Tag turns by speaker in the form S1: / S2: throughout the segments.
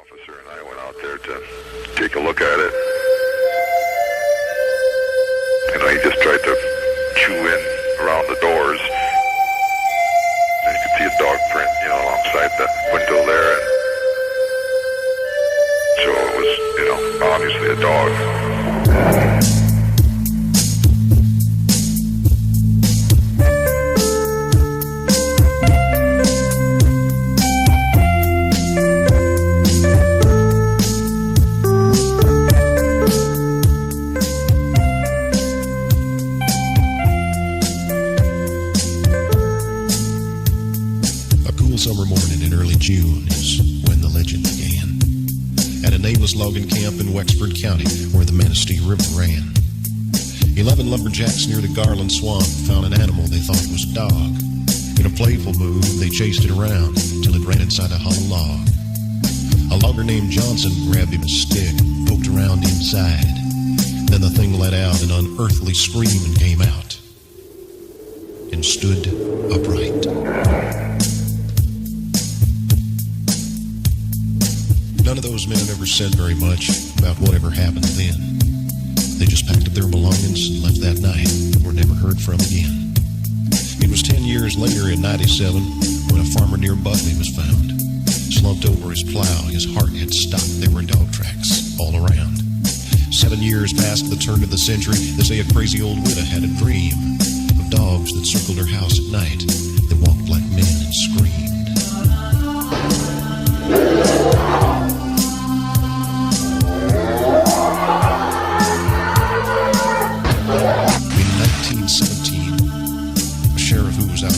S1: officer and I went out there to take a look at it. You know, he just tried to chew in around the doors. And you could see a dog print, you know, alongside the window there. And so it was, you know, obviously a dog.
S2: Summer morning in early June is when the legend began. At a nameless logging camp in Wexford County where the Manistee River ran. 11 lumberjacks near the Garland Swamp found an animal they thought was a dog. In a playful mood, they chased it around till it ran inside a hollow log. A logger named Johnson grabbed him a stick, poked around inside. Then the thing let out an unearthly scream and came out. And stood upright. None of those men ever said very much about whatever happened then. They just packed up their belongings and left that night and were never heard from again. It was 10 years later in 97 when a farmer near Buckley was found. Slumped over his plow, his heart had stopped. There were dog tracks all around. 7 years past the turn of the century, they say a crazy old widow had a dream of dogs that circled her house at night, that walked like men and screamed.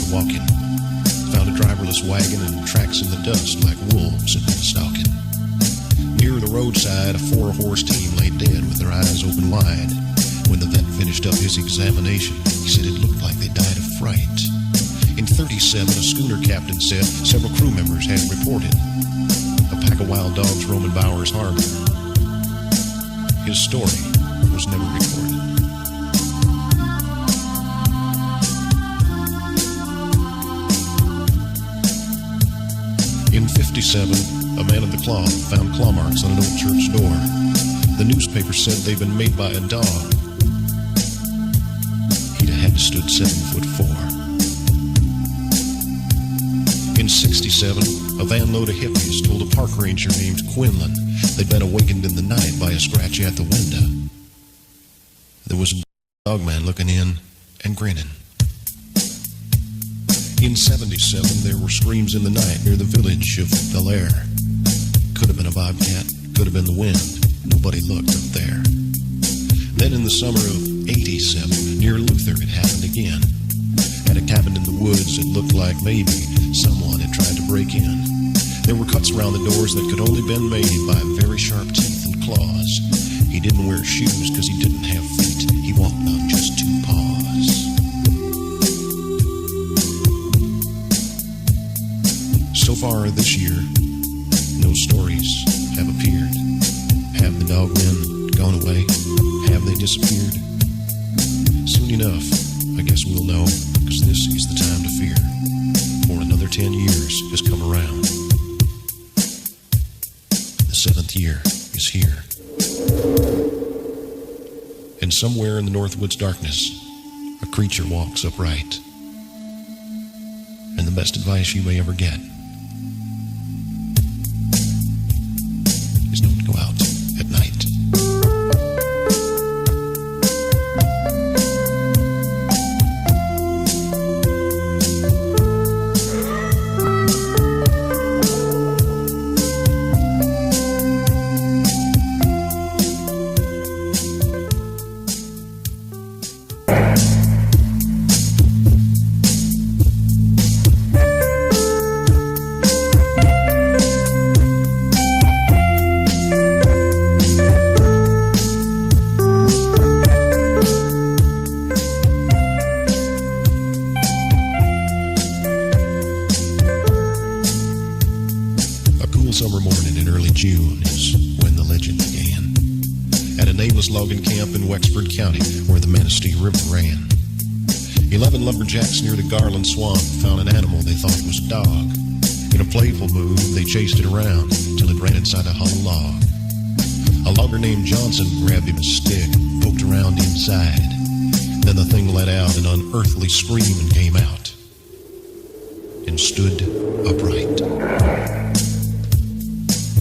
S2: Walking, found a driverless wagon and tracks in the dust like wolves had been stalking. Near the roadside, a 4-horse team lay dead with their eyes open wide. When the vet finished up his examination, he said it looked like they died of fright. In 37, a schooner captain said several crew members had reported a pack of wild dogs roaming Bowers Harbor. His story was never recorded. In 57, a man of the cloth found claw marks on an old church door. The newspaper said they'd been made by a dog. He'd have had to stood 7'4". In 67, a van load of hippies told a park ranger named Quinlan they'd been awakened in the night by a scratch at the window. There was a Dogman looking in and grinning. In 77, there were screams in the night near the village of Belair. Could have been a bobcat, could have been the wind. Nobody looked up there. Then in the summer of 87, near Luther, it happened again. At a cabin in the woods, it looked like maybe someone had tried to break in. There were cuts around the doors that could only been made by very sharp teeth and claws. He didn't wear shoes because he didn't have feet. He walked on just 2 paws. So far this year, no stories have appeared. Have the dogmen gone away? Have they disappeared? Soon enough, I guess we'll know, because this is the time to fear. For another 10 years has come around. The 7th year is here. And somewhere in the Northwoods darkness, a creature walks upright. And the best advice you may ever get is don't go out at night. Summer morning in early June is when the legend began. At a nameless logging camp in Wexford County where the Manistee River ran. 11 lumberjacks near the Garland Swamp found an animal they thought was a dog. In a playful mood, they chased it around till it ran inside a hollow worker named Johnson grabbed him a stick and poked around inside. Then the thing let out an unearthly scream and came out and stood upright.